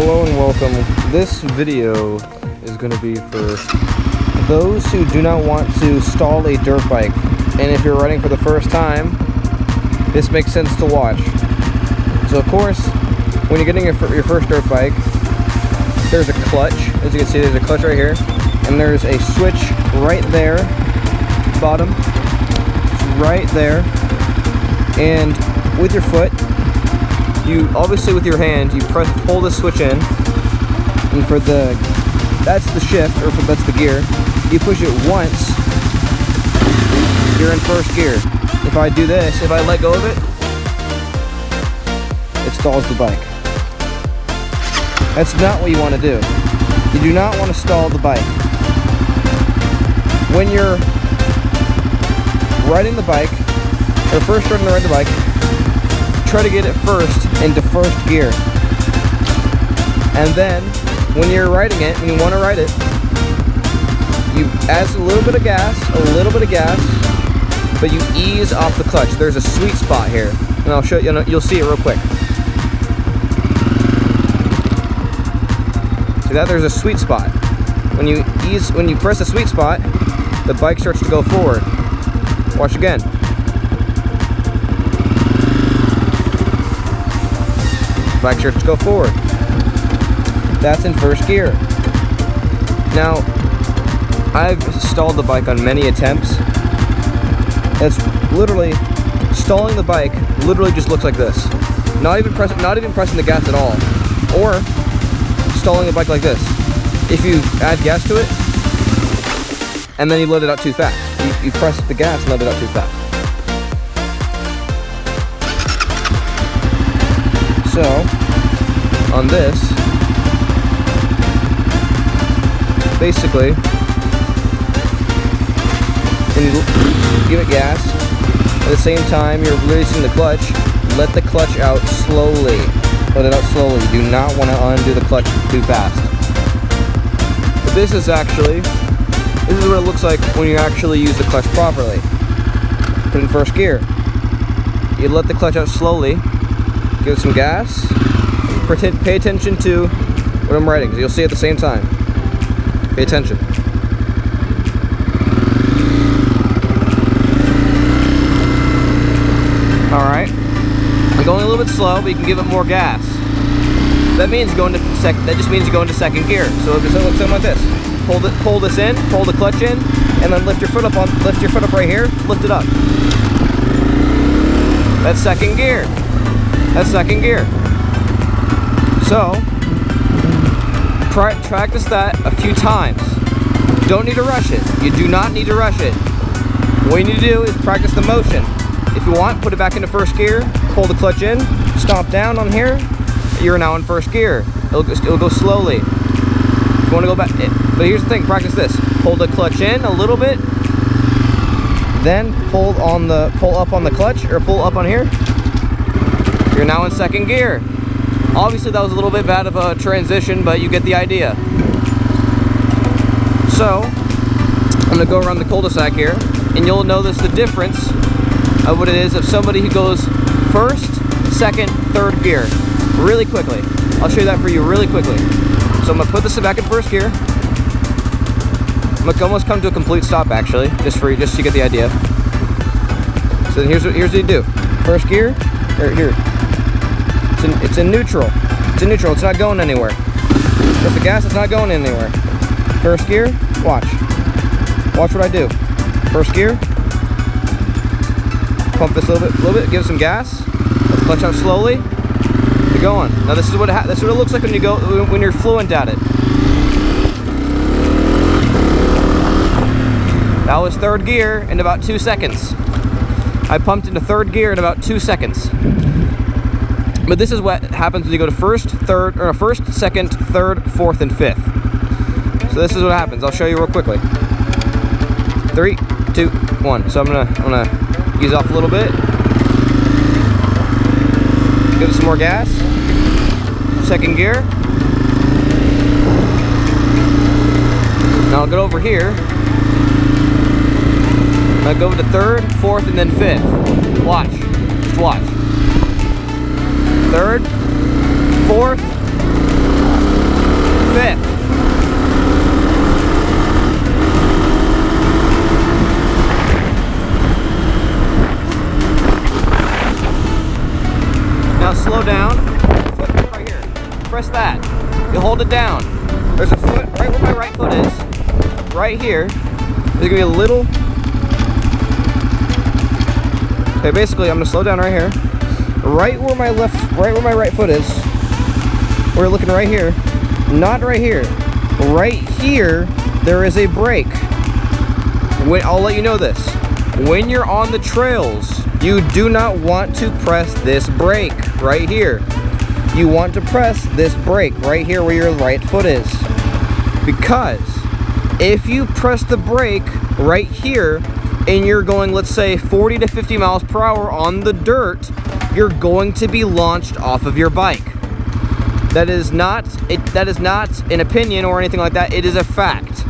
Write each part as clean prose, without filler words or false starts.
Hello and welcome. This video is going to be for those who do not want to stall a dirt bike. And if you're riding for the first time, this makes sense to watch. So of course, when you're getting your first dirt bike, there's a clutch. As you can see, there's a clutch right here. And there's a switch right there, bottom, right there. And with your foot, you obviously with your hand, you pull the switch in, and for that's the shift, or that's the gear. You push it once, you're in first gear. If I do this, if I let go of it, it stalls the bike. That's not what you want to do. You do not want to stall the bike. When you're riding the bike, or first starting to ride the bike, try to get it first into first gear. And then, when you're riding it, when you want to ride it, you add a little bit of gas, but you ease off the clutch. There's a sweet spot here, and I'll show you, you'll see it real quick. See that? There's a sweet spot. When you press the sweet spot, the bike starts to go forward. Watch again. Bike starts to go forward. That's in first gear. Now, I've stalled the bike on many attempts. It's literally stalling the bike. Literally just looks like this. Not even pressing the gas at all, or stalling the bike like this. If you add gas to it, and then you let it out too fast. You press the gas and let it out too fast. So, on this, basically, when you give it gas, at the same time you're releasing the clutch, let the clutch out slowly. Let it out slowly. You do not want to undo the clutch too fast. But this is what it looks like when you actually use the clutch properly. Put it in first gear. You let the clutch out slowly. Give it some gas. Pay attention to what I'm writing, so you'll see at the same time. Pay attention. Alright. I'm going a little bit slow, but you can give it more gas. That means that just means you go into second gear. So it looks something like this. Pull this in, pull the clutch in, and then lift your foot up right here, lift it up. That's second gear. That's second gear. So, practice that a few times. Don't need to rush it. You do not need to rush it. What you need to do is practice the motion. If you want, put it back into first gear, pull the clutch in, stomp down on here, you're now in first gear. It'll go slowly. If you want to go back, but here's the thing, practice this. Pull the clutch in a little bit, then pull up on the clutch, or pull up on here. You're now in second gear. Obviously that was a little bit bad of a transition, but you get the idea. So, I'm going to go around the cul-de-sac here, and you'll notice the difference of what it is of somebody who goes first, second, third gear really quickly. I'll show you that for you really quickly. So I'm going to put this back in first gear. I'm going to almost come to a complete stop actually, just to get the idea. So here's what you do. First gear, or here. It's in neutral. It's in neutral. It's not going anywhere. With the gas, it's not going anywhere. First gear, watch. Watch what I do. First gear. Pump this a little bit. Give it some gas. Let the clutch out slowly. You're going. Now this is what it looks like when you're fluent at it. That was third gear in about 2 seconds. I pumped into third gear in about 2 seconds. But this is what happens when you go to first, second, third, fourth, and fifth. So this is what happens. I'll show you real quickly. 3, 2, 1. So I'm gonna ease off a little bit. Give it some more gas. Second gear. Now I'll go over here. I'll go to third, fourth, and then fifth. Watch. Just watch. Third, fourth, press that. You hold it down. There's a foot right where my right foot is. Right here. There's gonna be a little. Okay, basically I'm gonna slow down right here. Right where my right foot is. We're looking right here. Not right here. Right here, there is a brake. I'll let you know this. When you're on the trails, you do not want to press this brake right here. You want to press this brake right here where your right foot is. Because if you press the brake right here and you're going, let's say 40 to 50 miles per hour on the dirt, you're going to be launched off of your bike. That is not an opinion or anything like that. It is a fact.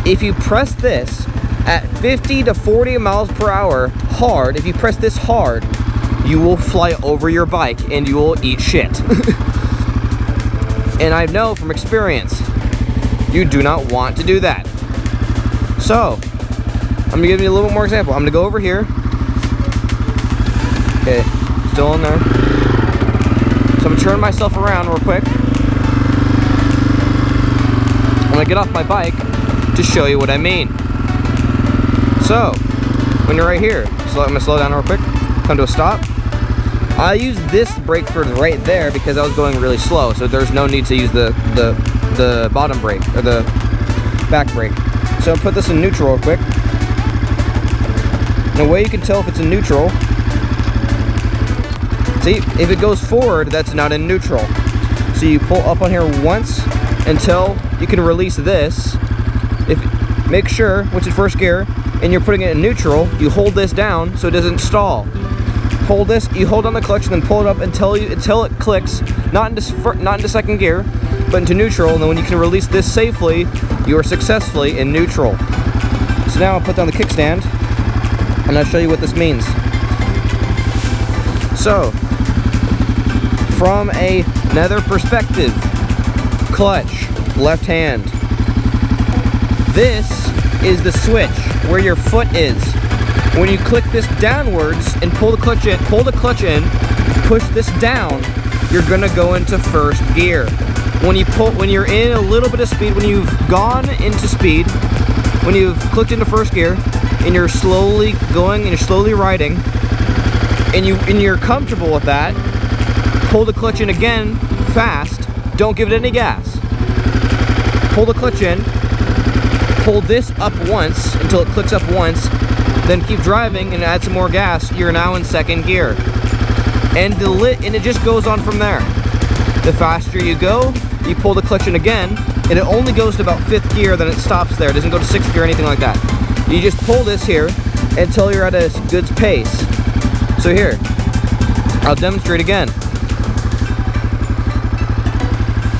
If you press this at 50 to 40 miles per hour hard, if you press this hard, you will fly over your bike and you will eat shit. And I know from experience, you do not want to do that. So, I'm gonna give you a little bit more example. I'm gonna go over here. Okay, still in there. So I'm gonna turn myself around real quick. I'm gonna get off my bike to show you what I mean. So, when you're right here, so I'm gonna slow down real quick, come to a stop. I use this brake for right there because I was going really slow, so there's no need to use the bottom brake, or the back brake. So I'll put this in neutral real quick. And the way you can tell if it's in neutral, see, if it goes forward, that's not in neutral. So you pull up on here once until you can release this. Make sure, which is first gear, and you're putting it in neutral, you hold this down so it doesn't stall. Hold this, you hold on the clutch and then pull it up until it clicks, not into second gear, but into neutral, and then when you can release this safely, you are successfully in neutral. So now I'll put down the kickstand, and I'll show you what this means. So, from another perspective, clutch, left hand. This is the switch where your foot is. When you click this downwards and pull the clutch in, push this down, you're gonna go into first gear. When you're in a little bit of speed, when you've gone into speed, when you've clicked into first gear, and you're slowly going and you're slowly riding, and you're comfortable with that, pull the clutch in again, fast, don't give it any gas. Pull the clutch in, pull this up once until it clicks up once, then keep driving and add some more gas. You're now in second gear. And it just goes on from there. The faster you go, you pull the clutch in again, and it only goes to about 5th gear, then it stops there. It doesn't go to 6th gear or anything like that. You just pull this here until you're at a good pace. So here, I'll demonstrate again.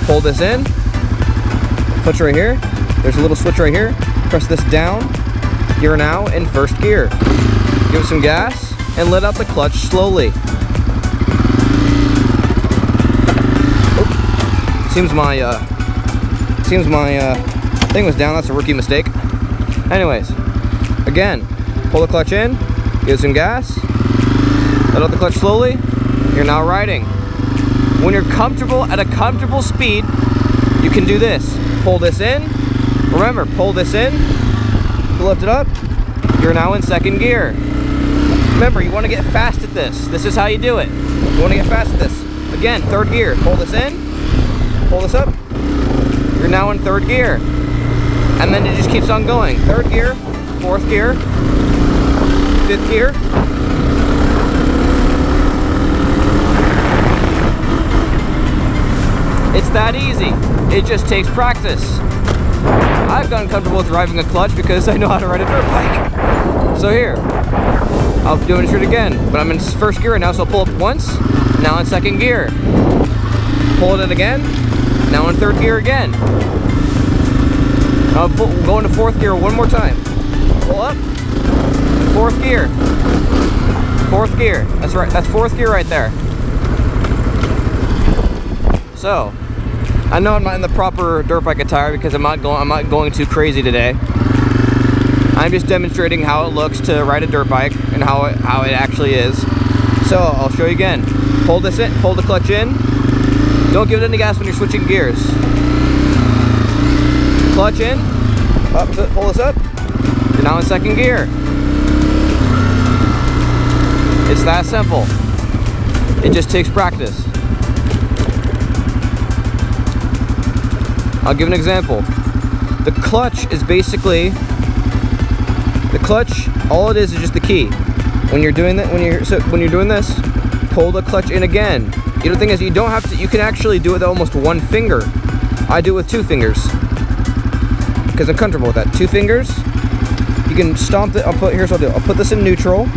Pull this in, clutch right here. There's a little switch right here. Press this down. You're now in first gear. Give it some gas and let out the clutch slowly. Oh, seems my thing was down. That's a rookie mistake. Anyways, again, pull the clutch in, give it some gas, let out the clutch slowly. You're now riding. When you're comfortable at a comfortable speed, you can do this. Pull this in. Remember, pull this in, lift it up, you're now in second gear. Remember, you want to get fast at this. This is how you do it. You want to get fast at this. Again, third gear. Pull this in, pull this up, you're now in third gear. And then it just keeps on going. Third gear, fourth gear, fifth gear. It's that easy. It just takes practice. I've gotten comfortable with driving a clutch because I know how to ride a dirt bike. So here, I'll do it again, but I'm in first gear now, so I'll pull up once, now in second gear. Pull it in again, now in third gear again. I'll go into fourth gear one more time. Pull up, fourth gear. Fourth gear, that's right, that's fourth gear right there. So, I know I'm not in the proper dirt bike attire because I'm not going too crazy today. I'm just demonstrating how it looks to ride a dirt bike and how it actually is. So I'll show you again. Pull this in, pull the clutch in, Don't give it any gas when you're switching gears. Clutch in, up, pull this up. You're now in second gear. It's that simple. It just takes practice. I'll give an example. The clutch is basically, all it is just the key. When you're doing that, when you're doing this, pull the clutch in again. The thing is, you don't have to, you can actually do it with almost one finger. I do it with 2 fingers. Because I'm comfortable with that. 2 fingers. You can stomp it. Here's what I'll do. I'll put this in neutral.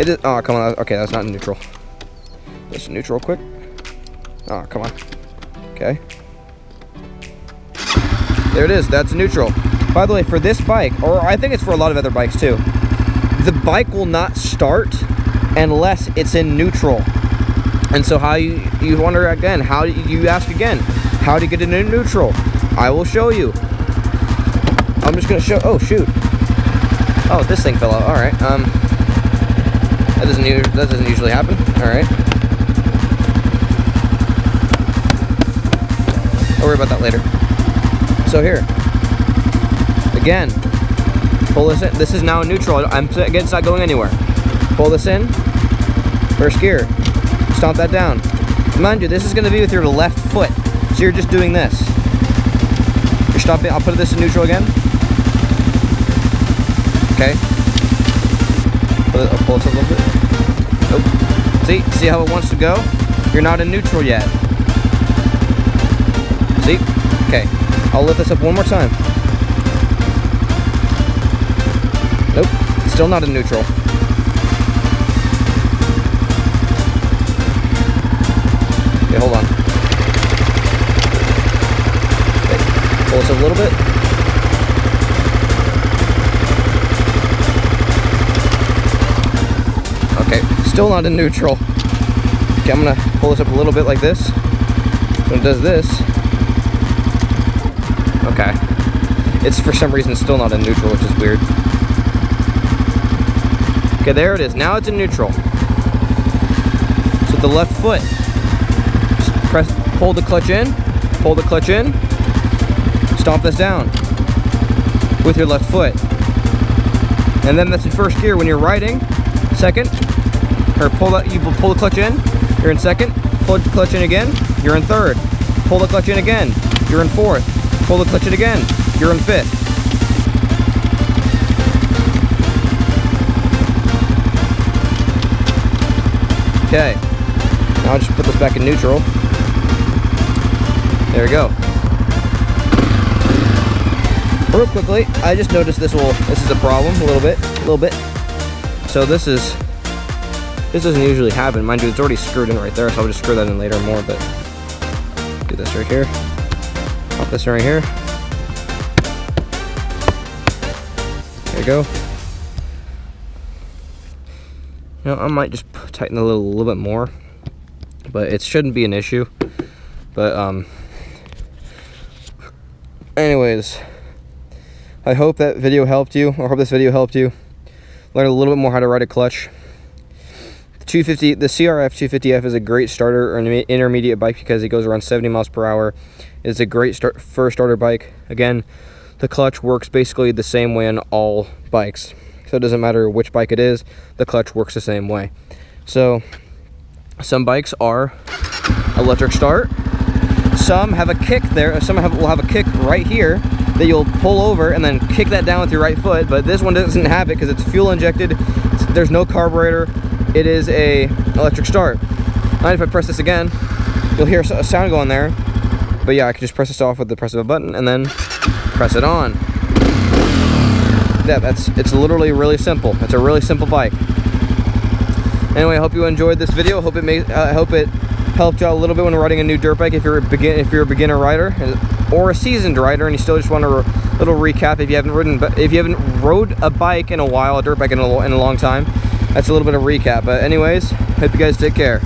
It is, oh, come on. Okay, that's not in neutral. Let's neutral quick. Oh, come on. Okay. There it is. That's neutral. By the way, for this bike, or I think it's for a lot of other bikes too, the bike will not start unless it's in neutral. And so how you wonder again, how you ask again, how to get it in neutral? I will show you. I'm just gonna show, oh shoot. Oh, this thing fell out, all right. That doesn't usually happen, all right. I'll worry about that later. So here, again, pull this in. This is now in neutral. Again, it's not going anywhere. Pull this in, first gear, stomp that down. Mind you, this is gonna be with your left foot. So you're just doing this. You're stopping, I'll put this in neutral again. Okay. I'll pull this up a little bit. Oh. See how it wants to go? You're not in neutral yet. See? Okay. I'll lift this up one more time. Nope. Still not in neutral. Okay, hold on. Okay. Pull this up a little bit. Okay, still not in neutral. Okay, I'm gonna pull this up a little bit like this. So it does this. Okay. It's for some reason still not in neutral, which is weird. Okay, there it is. Now it's in neutral. So the left foot. Just hold the clutch in. Hold the clutch in. Stomp this down with your left foot. And then that's in first gear when you're riding. Second, or you pull the clutch in, you're in second. Pull the clutch in again, you're in third. Pull the clutch in again, you're in fourth. Pull the clutch in again, you're in fifth. Okay, now I'll just put this back in neutral. There we go. Real quickly, I just noticed this is a problem a little bit. So this doesn't usually happen. Mind you, it's already screwed in right there, so I'll just screw that in later more, but do this right here. Pop this right here. There you go. You know, I might just tighten a little bit more, but it shouldn't be an issue. But anyways, I hope that video helped you, or hope this video helped you learn a little bit more how to ride a clutch. The CRF 250F is a great starter or an intermediate bike because it goes around 70 miles per hour. It's a great first starter bike. Again, the clutch works basically the same way on all bikes. So it doesn't matter which bike it is, the clutch works the same way. So some bikes are electric start. Some have a kick there. Some will have a kick right here that you'll pull over and then kick that down with your right foot. But this one doesn't have it because it's fuel injected. There's no carburetor. It is a electric start. Now if I press this again, you'll hear a sound going there. But yeah, I can just press this off with the press of a button and then press it on. Yeah, it's literally really simple. It's a really simple bike. Anyway, I hope you enjoyed this video. I hope it helped you out a little bit when riding a new dirt bike. If you're a beginner rider or a seasoned rider, and you still just want a little recap if you haven't rode a bike in a while, a dirt bike in a long time. That's a little bit of recap. But anyways, hope you guys take care.